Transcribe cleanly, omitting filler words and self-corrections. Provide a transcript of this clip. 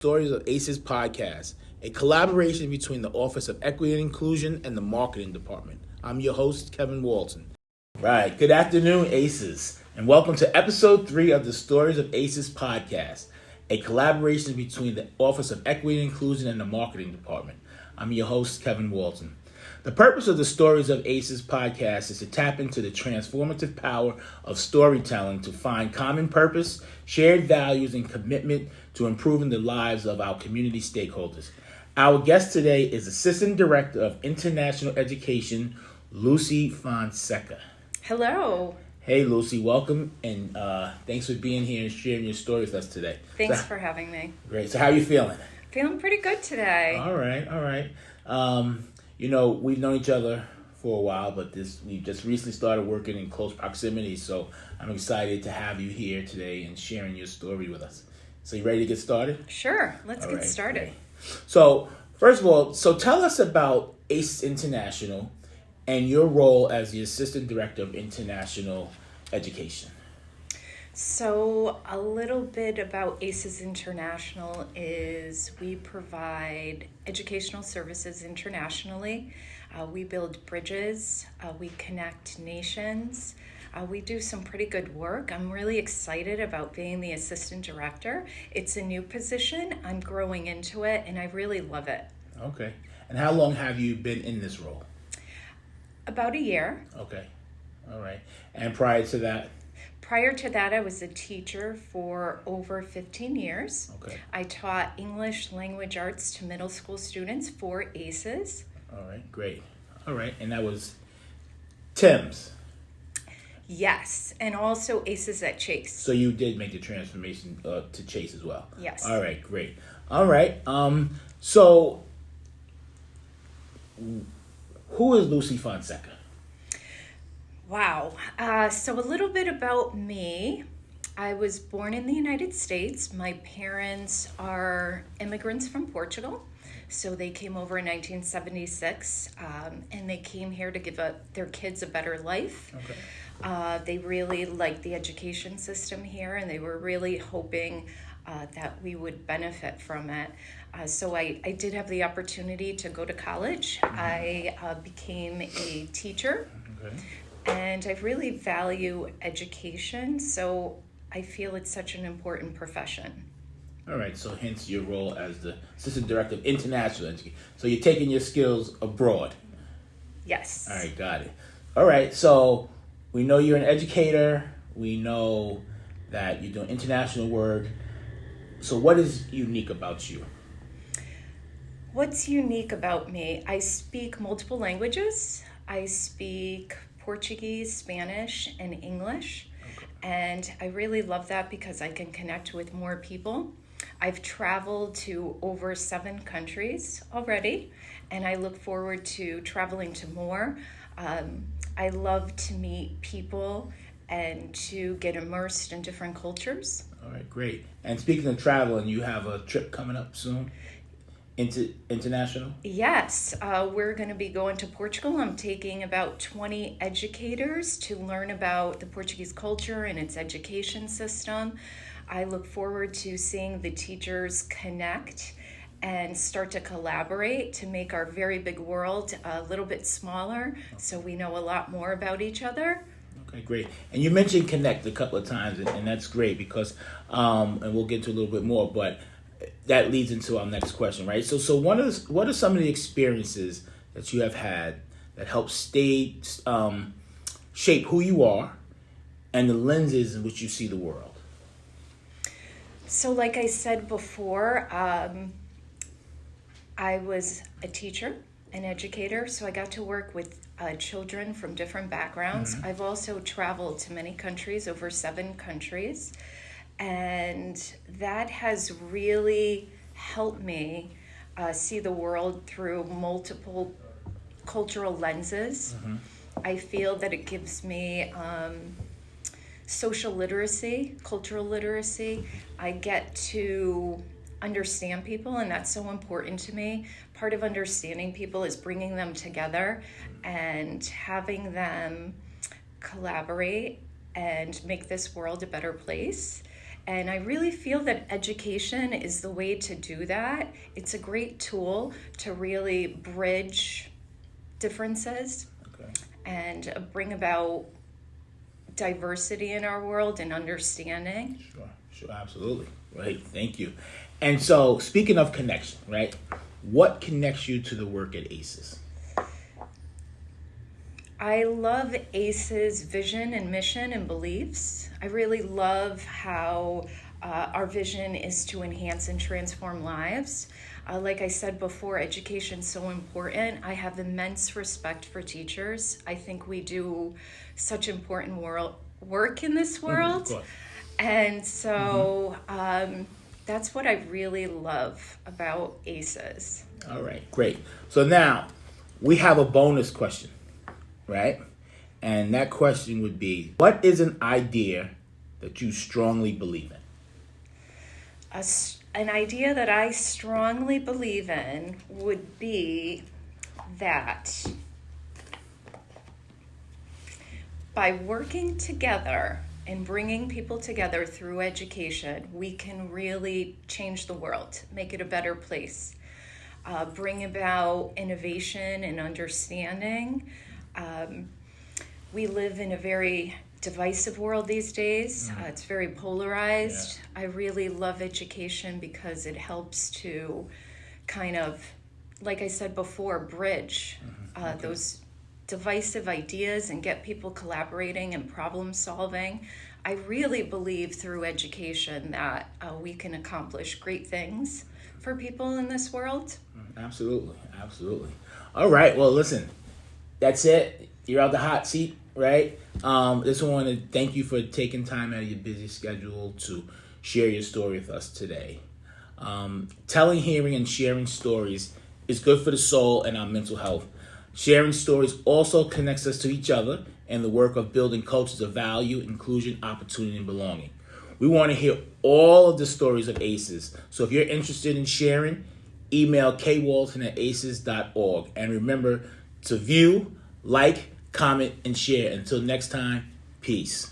Stories of ACES podcast, a collaboration between the Office of Equity and Inclusion and the Marketing Department. I'm your host, Kevin Walton. Right, good afternoon, ACES, and welcome to episode 3 of the Stories of ACES podcast, a collaboration between the Office of Equity and Inclusion and the Marketing Department. I'm your host, Kevin Walton. The purpose of the Stories of ACES podcast is to tap into the transformative power of storytelling to find common purpose, shared values, and commitment to improving the lives of our community stakeholders. Our guest today is Assistant Director of International Education, Lucia Fonseca. Hello. Hey, Lucy, welcome, and thanks for being here and sharing your story with us today. Thanks for having me. Great. So how are you feeling? Feeling pretty good today. All right. We've known each other for a while, but we just recently started working in close proximity, so I'm excited to have you here today and sharing your story with us. So you ready to get started? Sure, let's get started. Great. So, first of all, tell us about ACES International and your role as the Assistant Director of International Education. So a little bit about ACES International is we provide educational services internationally. We build bridges, we connect nations, we do some pretty good work. I'm really excited about being the Assistant Director. It's a new position, I'm growing into it, and I really love it. Okay. And how long have you been in this role? About a year. Okay. All right. And prior to that? Prior to that, I was a teacher for over 15 years. Okay. I taught English language arts to middle school students for ACES. All right, great. All right, and that was Tim's. Yes, and also ACES at Chase. So you did make the transformation to Chase as well? Yes. All right, great. All right, so who is Lucia Fonseca? Wow. So a little bit about me. I was born in the United States. My parents are immigrants from Portugal. So they came over in 1976, and they came here to give their kids a better life. Okay. They really liked the education system here, and they were really hoping that we would benefit from it. So I did have the opportunity to go to college. I became a teacher. Okay. And I really value education, so I feel it's such an important profession. All right, so hence your role as the Assistant Director of International Education. So you're taking your skills abroad. Yes. All right, got it. All right, so we know you're an educator. We know that you're doing international work. So what is unique about you? What's unique about me? I speak multiple languages. I speak Portuguese, Spanish, and English. Okay. And I really love that because I can connect with more people. I've traveled to over 7 countries already, and I look forward to traveling to more. I love to meet people and to get immersed in different cultures. All right, great. And speaking of traveling, you have a trip coming up soon? International? Yes, we're going to be going to Portugal. I'm taking about 20 educators to learn about the Portuguese culture and its education system. I look forward to seeing the teachers connect and start to collaborate to make our very big world a little bit smaller so we know a lot more about each other. Okay, great. And you mentioned connect a couple of times, and that's great because, and we'll get to a little bit more, but that leads into our next question, right? So what are some of the experiences that you have had that help shape who you are and the lenses in which you see the world? So like I said before, I was a teacher, an educator, so I got to work with children from different backgrounds. Mm-hmm. I've also traveled to many countries, over 7 countries. And that has really helped me see the world through multiple cultural lenses. Mm-hmm. I feel that it gives me social literacy, cultural literacy. I get to understand people, and that's so important to me. Part of understanding people is bringing them together and having them collaborate and make this world a better place. And I really feel that education is the way to do that. It's a great tool to really bridge differences and bring about diversity in our world and understanding. Sure, absolutely. Right, thank you. And so, speaking of connection, right, what connects you to the work at ACES? I love ACES' vision and mission and beliefs. I really love how our vision is to enhance and transform lives. Like I said before, education is so important. I have immense respect for teachers. I think we do such important work in this world. And so that's what I really love about ACES. All right, great. So now we have a bonus question, right? And that question would be, what is an idea that you strongly believe in? An idea that I strongly believe in would be that by working together and bringing people together through education, we can really change the world, make it a better place, bring about innovation and understanding. We live in a very divisive world these days. It's very polarized. I really love education because it helps to kind of, like I said before, bridge those divisive ideas and get people collaborating and problem solving. I really believe through education that we can accomplish great things for people in this world. Absolutely. All right, well, listen, that's it. You're out the hot seat, right? Just want to thank you for taking time out of your busy schedule to share your story with us today. Telling, hearing, and sharing stories is good for the soul and our mental health. Sharing stories also connects us to each other and the work of building cultures of value, inclusion, opportunity, and belonging. We want to hear all of the stories of ACES. So if you're interested in sharing, email kwalton@aces.org. And remember to view, like, comment, and share. Until next time, peace.